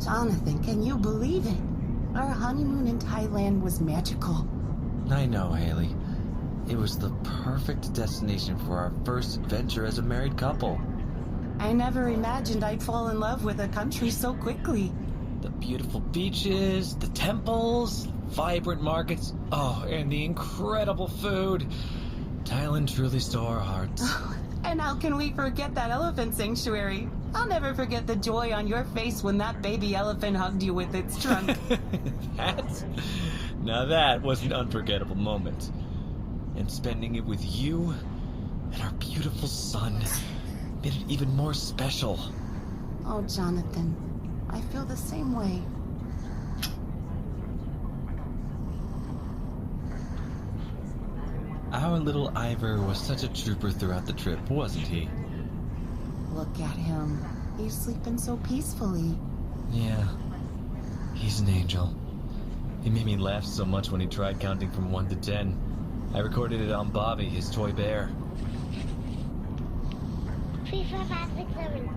Jonathan, can you believe it? Our honeymoon in Thailand was magical. I know, Hayley. It was the perfect destination for our first venture as a married couple. I never imagined I'd fall in love with a country so quickly. The beautiful beaches, the temples, vibrant markets, and the incredible food. Thailand truly stole our hearts. And how can we forget that elephant sanctuary? I'll never forget the joy on your face when that baby elephant hugged you with its trunk. Now that was an unforgettable moment. And spending it with you and our beautiful son made it even more special. Oh, Jonathan, I feel the same way. Our little Ivor was such a trooper throughout the trip, wasn't he? Look at him. He's sleeping so peacefully. Yeah, he's an angel. He made me laugh so much when he tried counting from 1 to 10. I recorded it on Bobby, his toy bear. 3, 4, 5, 6, 7.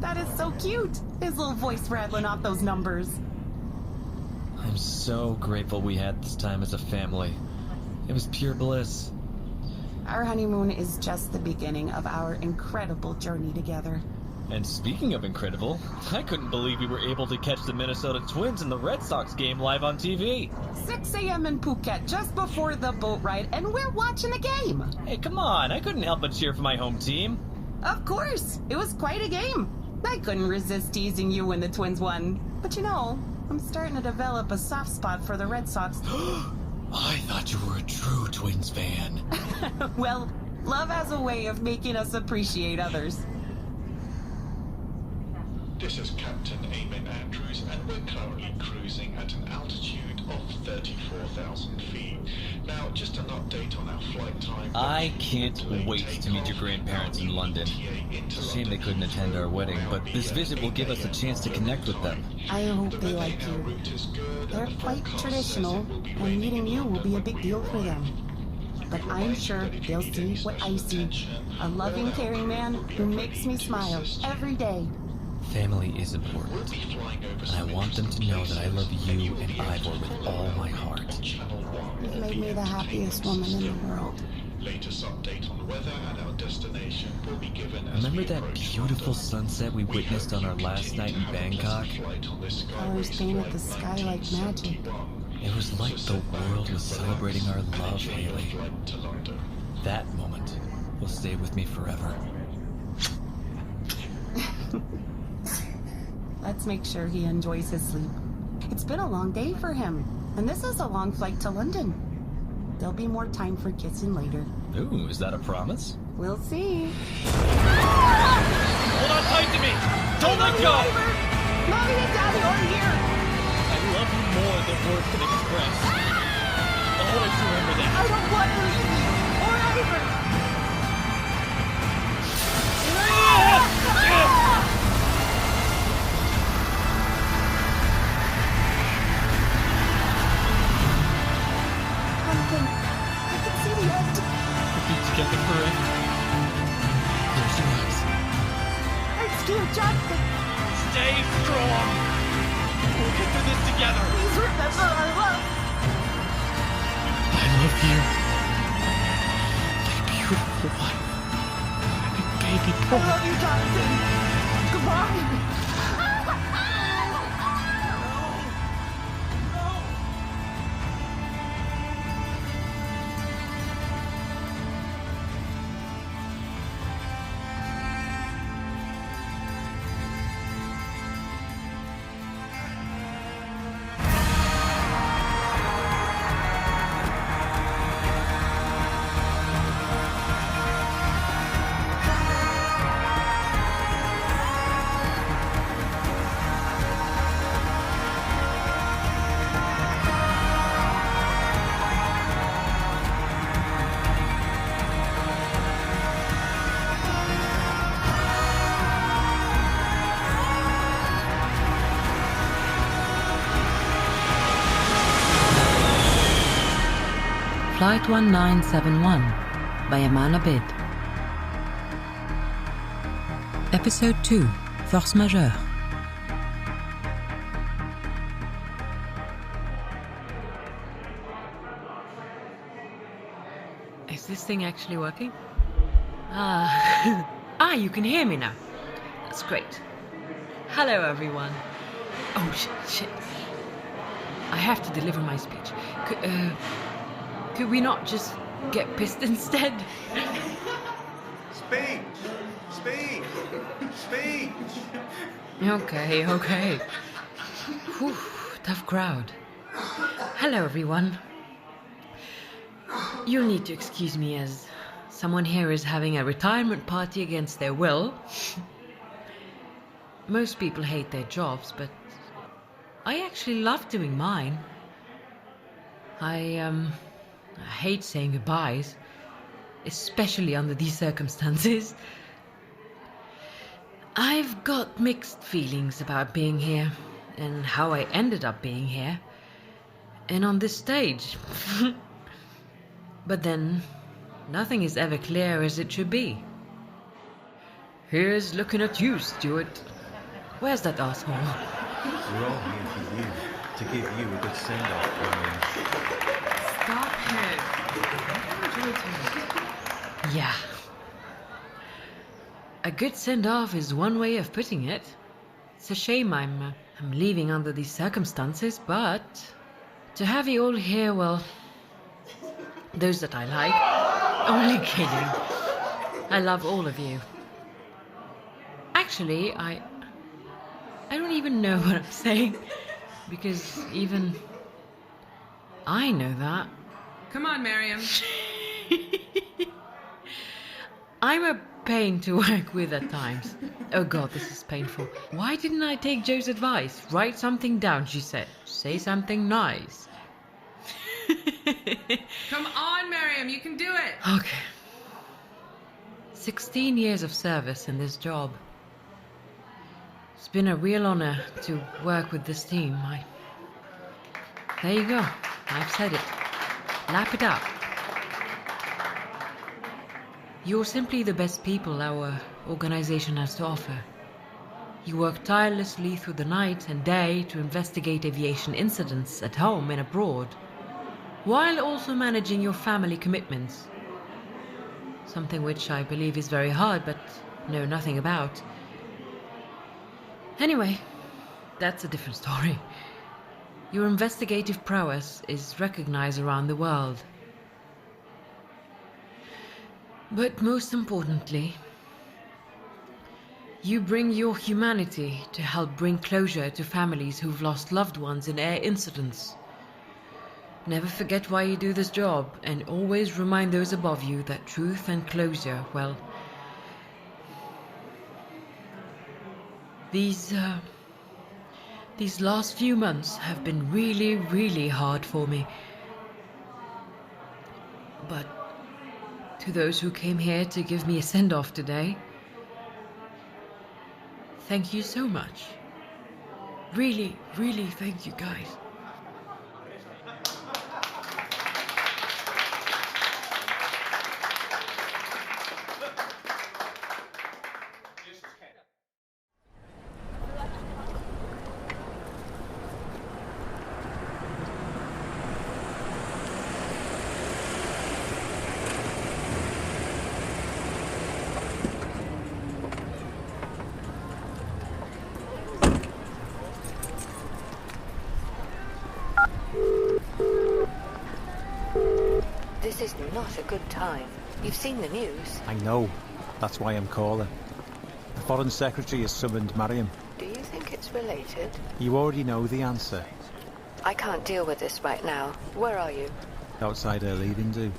That is so cute. His little voice rattling off those numbers. I'm so grateful we had this time as a family. It was pure bliss. Our honeymoon is just the beginning of our incredible journey together. And speaking of incredible, I couldn't believe we were able to catch the Minnesota Twins in the Red Sox game live on TV. 6 a.m. in Phuket just before the boat ride, and we're watching the game. Hey, come on, I couldn't help but cheer for my home team. Of course, it was quite a game. I couldn't resist teasing you when the Twins won. But you know, I'm starting to develop a soft spot for the Red Sox. I thought you were a true Twins fan. Well, love has a way of making us appreciate others. This is Captain Eamon Andrews, and we're currently cruising at an altitude of 34,000 feet. Now, just an update on our flight time. I can't wait to meet your grandparents in London. It's a shame they couldn't attend our wedding, but this visit will give us a chance to connect with them. I hope they like you. They're quite traditional, and meeting you will be a big deal for them. But I'm sure they'll see what I see. A loving, caring man who makes me smile every day. Family is important, and I want them to know that I love you and Ivor with all my heart. You've made me the happiest woman in the world. Latest update on weather and our destination will be given as Remember that beautiful sunset we witnessed on our last night in Bangkok? Colors painted the sky like magic. It was like the world was celebrating our love, Hayley. That moment will stay with me forever. Let's make sure he enjoys his sleep. It's been a long day for him, and this is a long flight to London. There'll be more time for kissing later. Ooh, is that a promise? We'll see. Hold on tight to me! Don't let go! Mommy and Daddy are here! I love you more than words can express. Always remember that. I don't want to leave you, or Ivor! I can see the end. We'll be together forever. Close your eyes. I'm scared, Jonathan. Stay strong. We'll get through this together. Please remember our love. I love you. My beautiful wife. My baby boy. I love you, Jonathan. Goodbye. Flight 1971 by Amman Abid. Episode 2, Force Majeure. thing actually working? Ah, you can hear me now. That's great. Hello, everyone. Oh, shit. I have to deliver my speech. Could we not just get pissed instead? Speech! Okay. Whew, tough crowd. Hello, everyone. You'll need to excuse me as someone here is having a retirement party against their will. Most people hate their jobs, but I actually love doing mine. I hate saying goodbyes, especially under these circumstances. I've got mixed feelings about being here and how I ended up being here and on this stage. But then, nothing is ever clear as it should be. Here's looking at you, Stuart. Where's that asshole? We're all here for you, to give you a good send-off. Stop it. Yeah. A good send-off is one way of putting it. It's a shame I'm leaving under these circumstances, but to have you all here, well, those that I like. Only kidding. I love all of you. Actually, I don't even know what I'm saying, because even I know that. Come on, Maryam. I'm a pain to work with at times. Oh God, this is painful. Why didn't I take Jo's advice? Write something down, she said. Say something nice. Come on, Maryam, you can do it. Okay. 16 years of service in this job. It's been a real honor to work with this team. There you go. I've said it. Lap it up. You're simply the best people our organization has to offer. You work tirelessly through the night and day to investigate aviation incidents at home and abroad, while also managing your family commitments. Something which I believe is very hard, but know nothing about. Anyway, that's a different story. Your investigative prowess is recognized around the world. But most importantly, you bring your humanity to help bring closure to families who've lost loved ones in air incidents. Never forget why you do this job, and always remind those above you that truth and closure, well, these last few months have been really, really hard for me. But to those who came here to give me a send-off today, thank you so much. Really, really thank you guys. This is not a good time. You've seen the news. I know. That's why I'm calling. The Foreign Secretary has summoned Maryam. Do you think it's related? You already know the answer. I can't deal with this right now. Where are you? Outside her leaving do.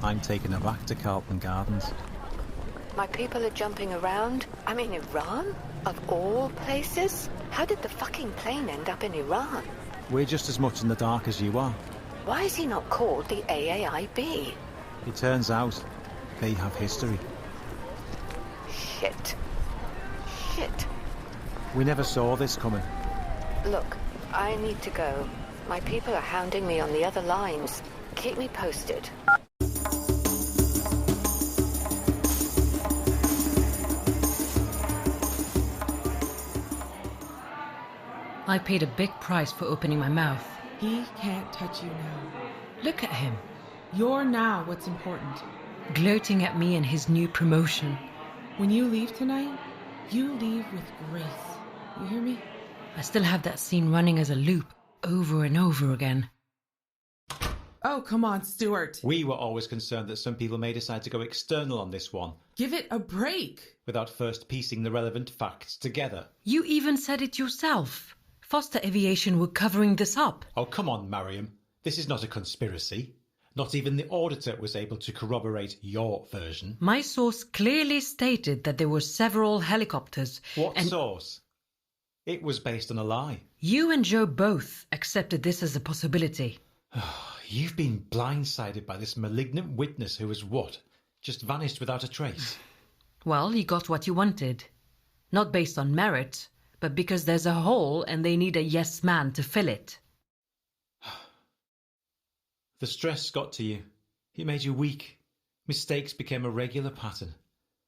I'm taking her back to Carlton Gardens. My people are jumping around. I'm in Iran? Of all places? How did the fucking plane end up in Iran? We're just as much in the dark as you are. Why is he not called the AAIB? It turns out they have history. Shit. We never saw this coming. Look, I need to go. My people are hounding me on the other lines. Keep me posted. I paid a big price for opening my mouth. He can't touch you now. Look at him. You're now what's important. gloating at me and his new promotion. When you leave tonight, you leave with grace. You hear me? I still have that scene running as a loop, over and over again. Oh, come on, Stuart. We were always concerned that some people may decide to go external on this one. Give it a break. Without first piecing the relevant facts together. You even said it yourself. Foster Aviation were covering this up. Oh, come on, Maryam. This is not a conspiracy. Not even the auditor was able to corroborate your version. My source clearly stated that there were several helicopters. What source? It was based on a lie. You and Joe both accepted this as a possibility. You've been blindsided by this malignant witness who has what? Just vanished without a trace. Well, you got what you wanted. Not based on merit, but because there's a hole and they need a yes man to fill it. The stress got to you. It made you weak. Mistakes became a regular pattern,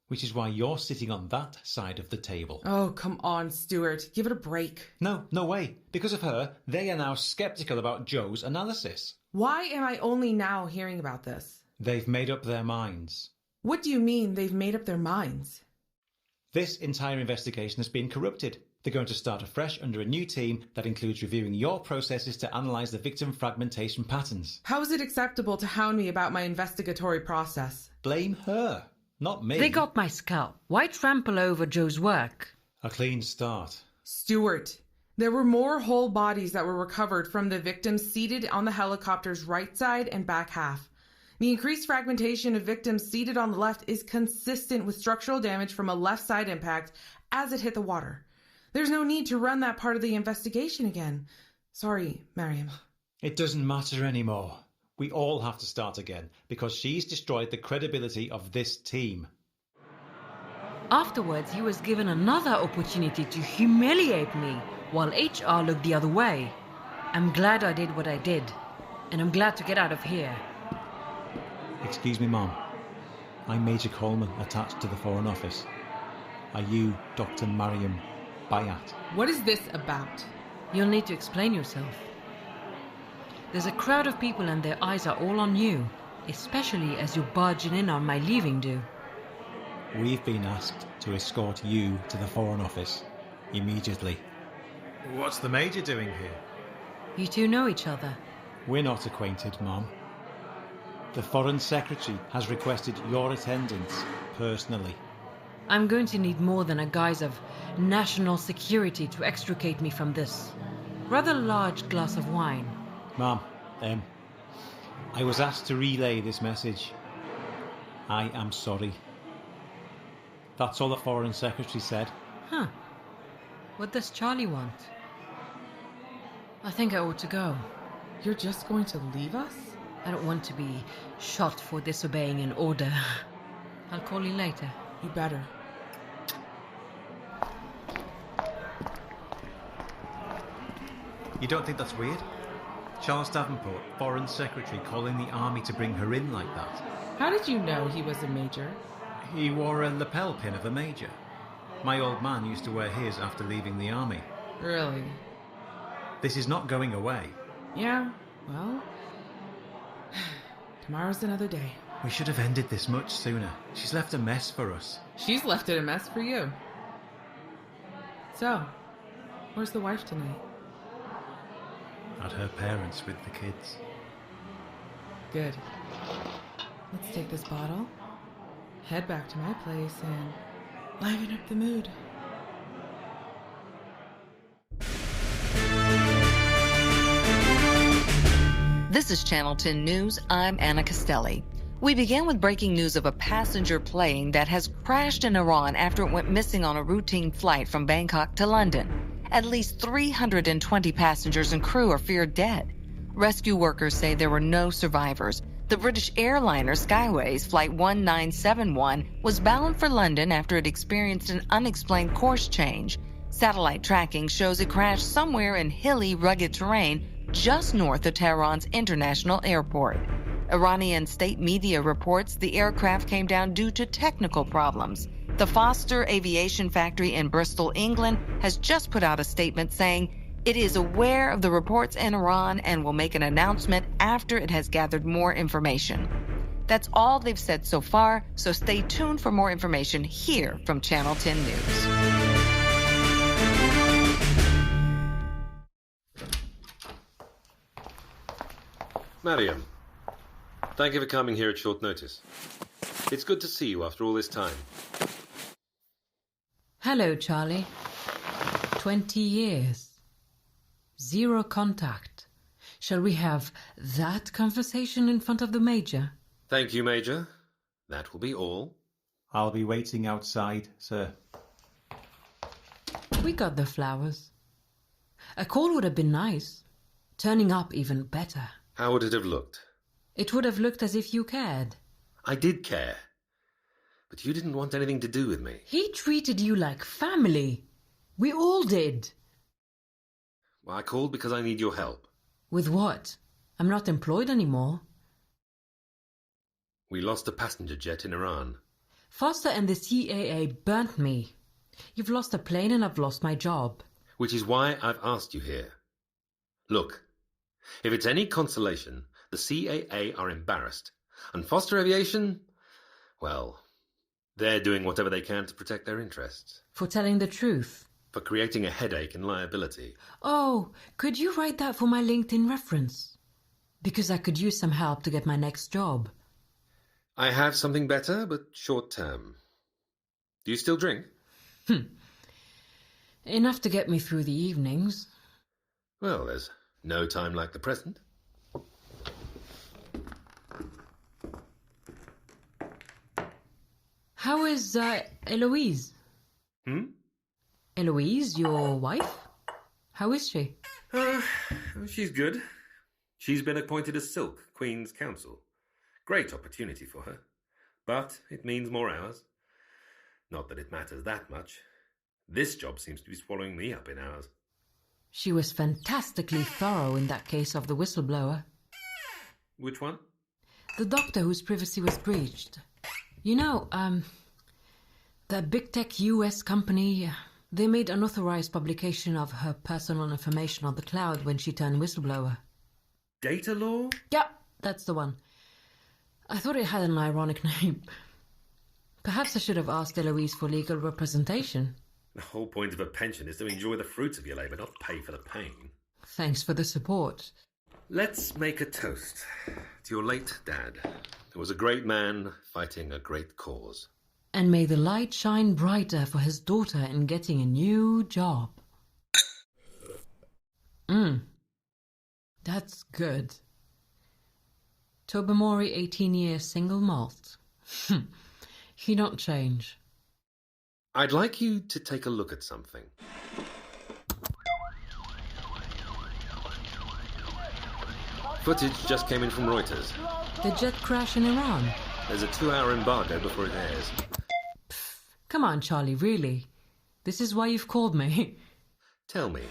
which is why you're sitting on that side of the table. Oh, come on, Stuart. Give it a break. No way. Because of her, they are now sceptical about Joe's analysis. Why am I only now hearing about this? They've made up their minds. What do you mean they've made up their minds? This entire investigation has been corrupted. They're going to start afresh under a new team that includes reviewing your processes to analyse the victim fragmentation patterns. How is it acceptable to hound me about my investigatory process? Blame her, not me. They got my scalp. Why trample over Joe's work? A clean start. Stuart, there were more whole bodies that were recovered from the victims seated on the helicopter's right side and back half. The increased fragmentation of victims seated on the left is consistent with structural damage from a left side impact as it hit the water. There's no need to run that part of the investigation again. Sorry, Maryam. It doesn't matter anymore. We all have to start again because she's destroyed the credibility of this team. Afterwards, he was given another opportunity to humiliate me while HR looked the other way. I'm glad I did what I did, and I'm glad to get out of here. Excuse me, Mom. I'm Major Coleman, attached to the Foreign Office. Are you Dr. Maryam Bayat? What is this about? You'll need to explain yourself. There's a crowd of people and their eyes are all on you, especially as you're barging in on my leaving due. We've been asked to escort you to the Foreign Office immediately. What's the Major doing here? You two know each other. We're not acquainted, Mom. The Foreign Secretary has requested your attendance personally. I'm going to need more than a guise of national security to extricate me from this rather large glass of wine. Mom, I was asked to relay this message. I am sorry. That's all the Foreign Secretary said. Huh. What does Charlie want? I think I ought to go. You're just going to leave us? I don't want to be shot for disobeying an order. I'll call you later. You better. You don't think that's weird? Charles Davenport, Foreign Secretary, calling the army to bring her in like that. How did you know he was a major? He wore a lapel pin of a major. My old man used to wear his after leaving the army. Really? This is not going away. Yeah, well, tomorrow's another day. We should have ended this much sooner. She's left a mess for us. She's left it a mess for you. So, where's the wife tonight? At her parents with the kids. Good. Let's take this bottle, head back to my place, and liven up the mood. This is Channel 10 News. I'm Anna Castelli. We begin with breaking news of a passenger plane that has crashed in Iran after it went missing on a routine flight from Bangkok to London. At least 320 passengers and crew are feared dead. Rescue workers say there were no survivors. The British airliner Skyways Flight 1971 was bound for London after it experienced an unexplained course change. Satellite tracking shows it crashed somewhere in hilly, rugged terrain just north of Tehran's international airport. Iranian state media reports the aircraft came down due to technical problems. The Foster Aviation Factory in Bristol, England, has just put out a statement saying it is aware of the reports in Iran and will make an announcement after it has gathered more information. That's all they've said so far, so stay tuned for more information here from Channel 10 News. Maryam, thank you for coming here at short notice. It's good to see you after all this time. Hello, Charlie. 20 years. Zero contact. Shall we have that conversation in front of the Major? Thank you, Major. That will be all. I'll be waiting outside, sir. We got the flowers. A call would have been nice. Turning up even better. How would it have looked? It would have looked as if you cared. I did care. But you didn't want anything to do with me. He treated you like family. We all did. Well, I called because I need your help. With what? I'm not employed anymore. We lost a passenger jet in Iran. Foster and the CAA burnt me. You've lost a plane and I've lost my job. Which is why I've asked you here. Look, if it's any consolation, the CAA are embarrassed. And Foster Aviation, well, they're doing whatever they can to protect their interests. For telling the truth. For creating a headache and liability. Oh, could you write that for my LinkedIn reference? Because I could use some help to get my next job. I have something better, but short term. Do you still drink? Enough to get me through the evenings. Well, there's no time like the present. How is Eloise? Eloise, your wife? How is she? She's good. She's been appointed as Silk, Queen's Counsel. Great opportunity for her. But it means more hours. Not that it matters that much. This job seems to be swallowing me up in hours. She was fantastically thorough in that case of the whistleblower. Which one? The doctor whose privacy was breached. You know, the big tech US company, they made unauthorized publication of her personal information on the cloud when she turned whistleblower. Data law? Yeah, that's the one. I thought it had an ironic name. Perhaps I should have asked Eloise for legal representation. The whole point of a pension is to enjoy the fruits of your labour, not pay for the pain. Thanks for the support. Let's make a toast to your late dad, who was a great man fighting a great cause. And may the light shine brighter for his daughter in getting a new job. That's good. Tobermory 18-year single malt. He don't change. I'd like you to take a look at something. Footage just came in from Reuters. The jet crash in Iran. There's a 2-hour embargo before it airs. Come on, Charlie, really? This is why you've called me. Tell me,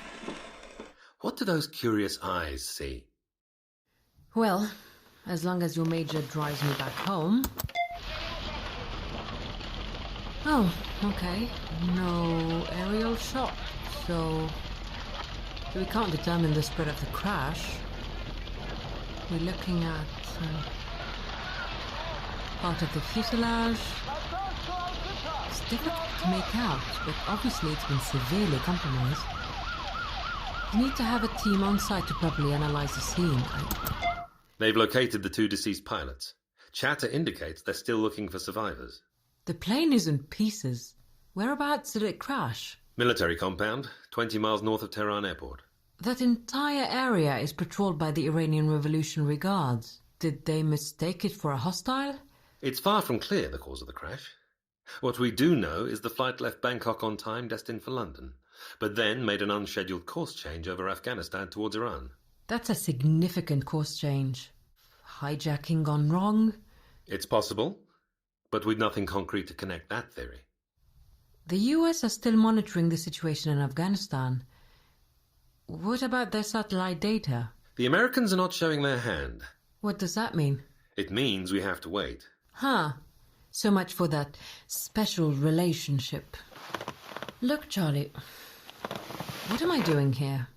what do those curious eyes see? Well, as long as your major drives me back home. Oh, okay. No aerial shot, so we can't determine the spread of the crash. We're looking at part of the fuselage. It's difficult to make out, but obviously it's been severely compromised. You need to have a team on site to properly analyze the scene. They've located the 2 deceased pilots. Chatter indicates they're still looking for survivors. The plane is in pieces. Whereabouts did it crash? Military compound, 20 miles north of Tehran Airport. That entire area is patrolled by the Iranian Revolutionary Guards. Did they mistake it for a hostile? It's far from clear the cause of the crash. What we do know is the flight left Bangkok on time, destined for London, but then made an unscheduled course change over Afghanistan towards Iran. That's a significant course change. Hijacking gone wrong? It's possible, but we've nothing concrete to connect that theory. The US are still monitoring the situation in Afghanistan. What about their satellite data? The Americans are not showing their hand. What does that mean? It means we have to wait. Huh. So much for that special relationship. Look, Charlie, what am I doing here?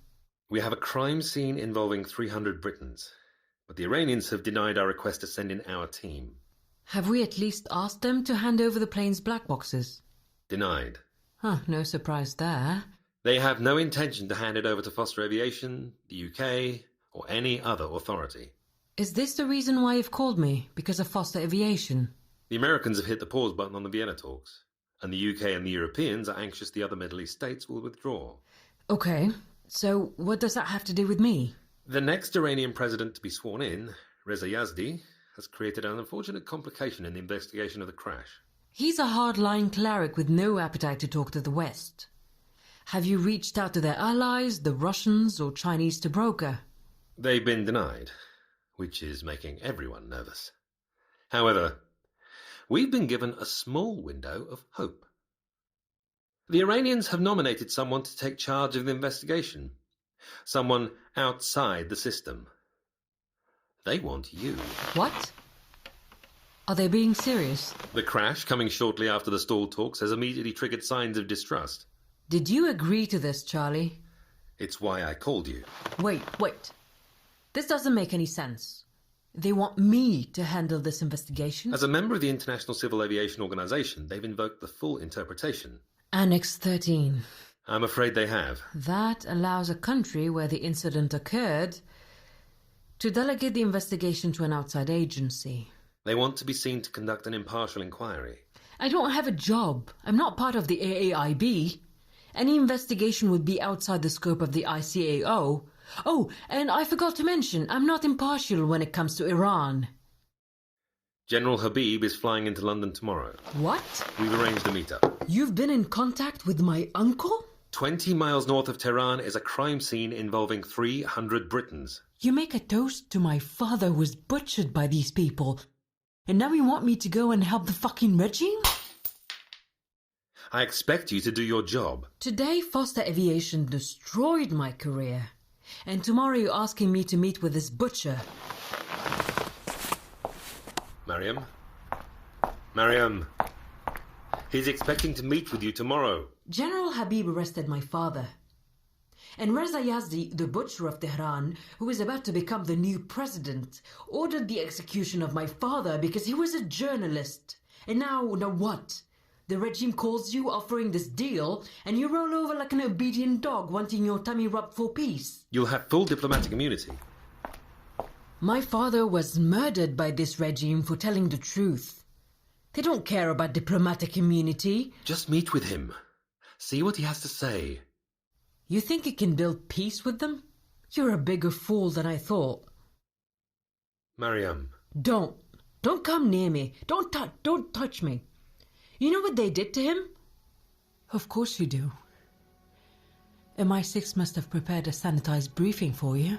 We have a crime scene involving 300 Britons, but the Iranians have denied our request to send in our team. Have we at least asked them to hand over the plane's black boxes? Denied. Huh, no surprise there. They have no intention to hand it over to Foster Aviation, the UK, or any other authority. Is this the reason why you've called me? Because of Foster Aviation? The Americans have hit the pause button on the Vienna talks, and the UK and the Europeans are anxious the other Middle East states will withdraw. Okay, so what does that have to do with me? The next Iranian president to be sworn in, Reza Yazdi, has created an unfortunate complication in the investigation of the crash. He's a hard-line cleric with no appetite to talk to the West. Have you reached out to their allies, the Russians or Chinese to broker? They've been denied, which is making everyone nervous. However, we've been given a small window of hope. The Iranians have nominated someone to take charge of the investigation. Someone outside the system. They want you. What? Are they being serious? The crash, coming shortly after the stalled talks, has immediately triggered signs of distrust. Did you agree to this, Charlie? It's why I called you. Wait. This doesn't make any sense. They want me to handle this investigation? As a member of the International Civil Aviation Organization, they've invoked the full interpretation. Annex 13. I'm afraid they have. That allows a country where the incident occurred to delegate the investigation to an outside agency. They want to be seen to conduct an impartial inquiry. I don't have a job. I'm not part of the AAIB. Any investigation would be outside the scope of the ICAO. Oh, and I forgot to mention, I'm not impartial when it comes to Iran. General Habib is flying into London tomorrow. What? We've arranged a meet-up. You've been in contact with my uncle? 20 miles north of Tehran is a crime scene involving 300 Britons. You make a toast to my father who was butchered by these people. And now you want me to go and help the fucking regime? I expect you to do your job. Today, Foster Aviation destroyed my career. And tomorrow you're asking me to meet with this butcher. Maryam. He's expecting to meet with you tomorrow. General Habib arrested my father. And Reza Yazdi, the butcher of Tehran, who is about to become the new president, ordered the execution of my father because he was a journalist. And now what? The regime calls you offering this deal, and you roll over like an obedient dog wanting your tummy rubbed for peace. You'll have full diplomatic immunity. My father was murdered by this regime for telling the truth. They don't care about diplomatic immunity. Just meet with him. See what he has to say. You think you can build peace with them? You're a bigger fool than I thought. Maryam. Don't come near me. Don't touch me. You know what they did to him? Of course you do. MI6 must have prepared a sanitized briefing for you.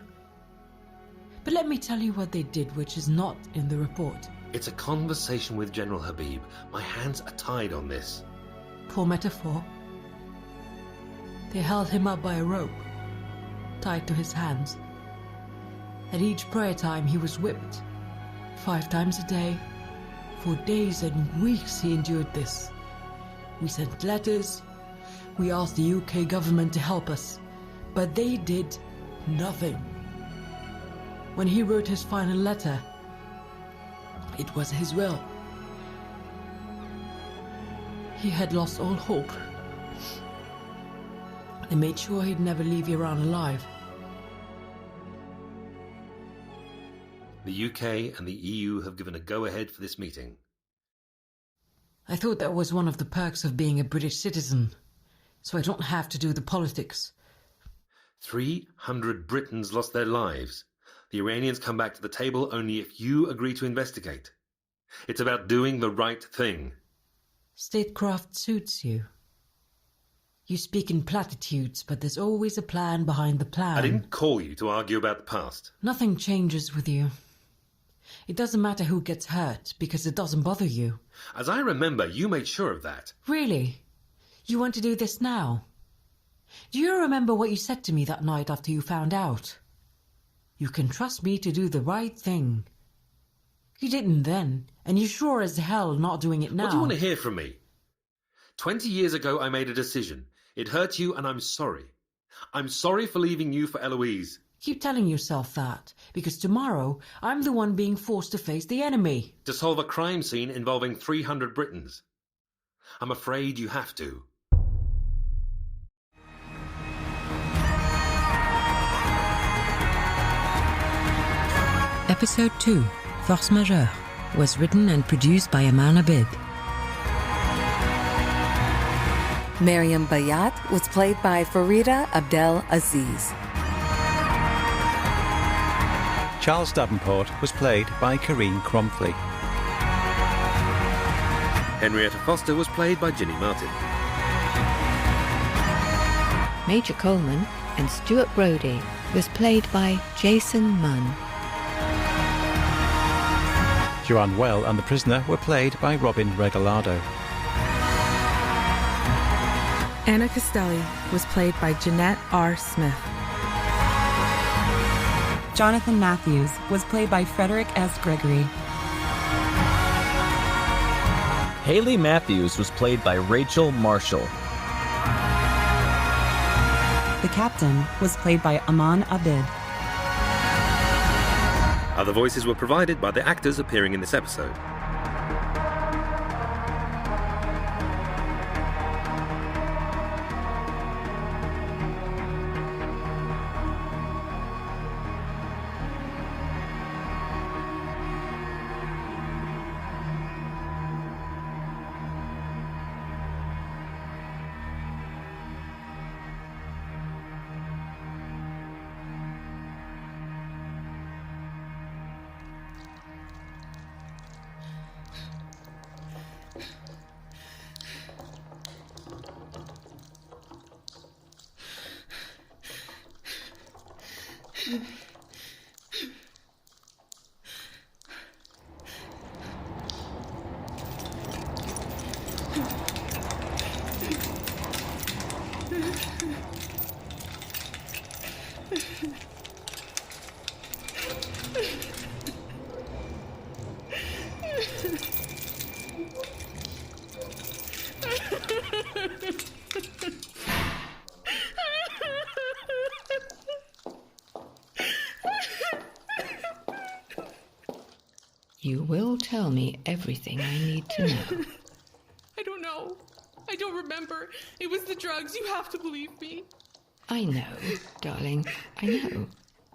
But let me tell you what they did, which is not in the report. It's a conversation with General Habib. My hands are tied on this. Poor metaphor. They held him up by a rope, tied to his hands. At each prayer time he was whipped. 5 times a day. For days and weeks he endured this. We sent letters. We asked the UK government to help us. But they did nothing. When he wrote his final letter, it was his will. He had lost all hope. They made sure he'd never leave Iran alive. The UK and the EU have given a go-ahead for this meeting. I thought that was one of the perks of being a British citizen, so I don't have to do the politics. 300 Britons lost their lives. The Iranians come back to the table only if you agree to investigate. It's about doing the right thing. Statecraft suits you. You speak in platitudes, but there's always a plan behind the plan. I didn't call you to argue about the past. Nothing changes with you. It doesn't matter who gets hurt, because it doesn't bother you. As I remember, you made sure of that. Really? You want to do this now? Do you remember what you said to me that night after you found out? You can trust me to do the right thing. You didn't then, and you're sure as hell not doing it now. What do you want to hear from me? 20 years ago I made a decision. It hurt you and I'm sorry. I'm sorry for leaving you for Eloise. Keep telling yourself that, because tomorrow I'm the one being forced to face the enemy. To solve a crime scene involving 300 Britons. I'm afraid you have to. Episode 2, Force Majeure, was written and produced by Amman Abid. Maryam Bayat was played by Farida, Abdel, Aziz. Charles Davenport was played by Karim Kronfli. Henrietta Foster was played by Jinny Martin. Major Coleman and Stuart Brody was played by Jason Munn. Joanne Well and the prisoner were played by Regalado. Anna Castelli was played by Janette R. Smith. Jonathan Matthews was played by Frederick S. Gregory. Hayley Matthews was played by Rachel Marshall. The captain was played by Amman Abid. Other voices were provided by the actors appearing in this episode. You will tell me everything I need to know. I don't know. I don't remember. It was the drugs. You have to believe me. I know, darling. I know.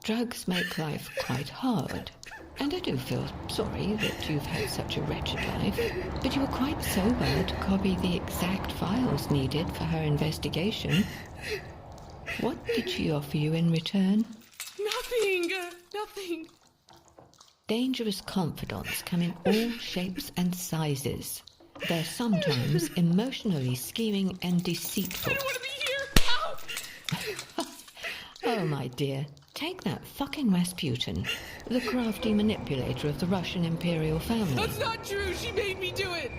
Drugs make life quite hard. And I do feel sorry that you've had such a wretched life. But you were quite sober to copy the exact files needed for her investigation. What did she offer you in return? Nothing. Nothing. Dangerous confidants come in all shapes and sizes. They're sometimes emotionally scheming and deceitful. I don't want to be here! Ow! Oh, my dear. Take that fucking Rasputin, the crafty manipulator of the Russian imperial family. That's not true. She made me do it.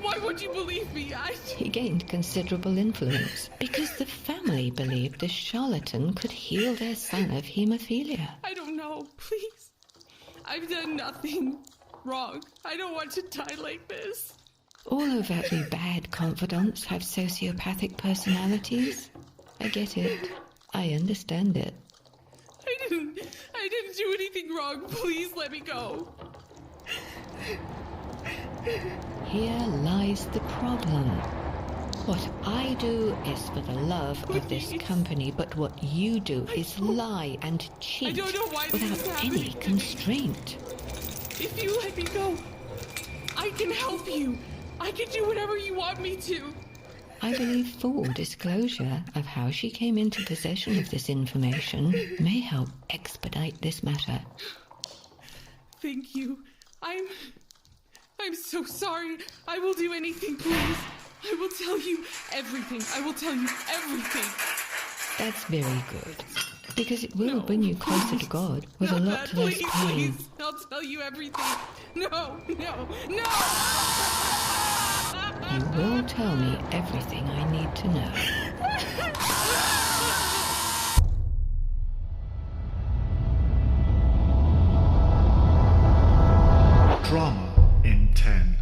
Why won't you believe me? He gained considerable influence because the family believed the charlatan could heal their son of haemophilia. I don't know. Please. I've done nothing wrong. I don't want to die like this. All overtly bad confidants have sociopathic personalities. I get it. I understand it. I didn't do anything wrong. Please let me go. Here lies the problem. What I do is for the love of this company, but what you do is lie and cheat without any constraint. If you let me go, I can help you. I can do whatever you want me to. I believe full disclosure of how she came into possession of this information may help expedite this matter. Thank you. I'm so sorry. I will do anything, please. I will tell you everything. I will tell you everything. That's very good. Because it will bring you closer to God with a lot less pain. Please. I'll tell you everything. No. You will tell me everything I need to know. Drama in 10.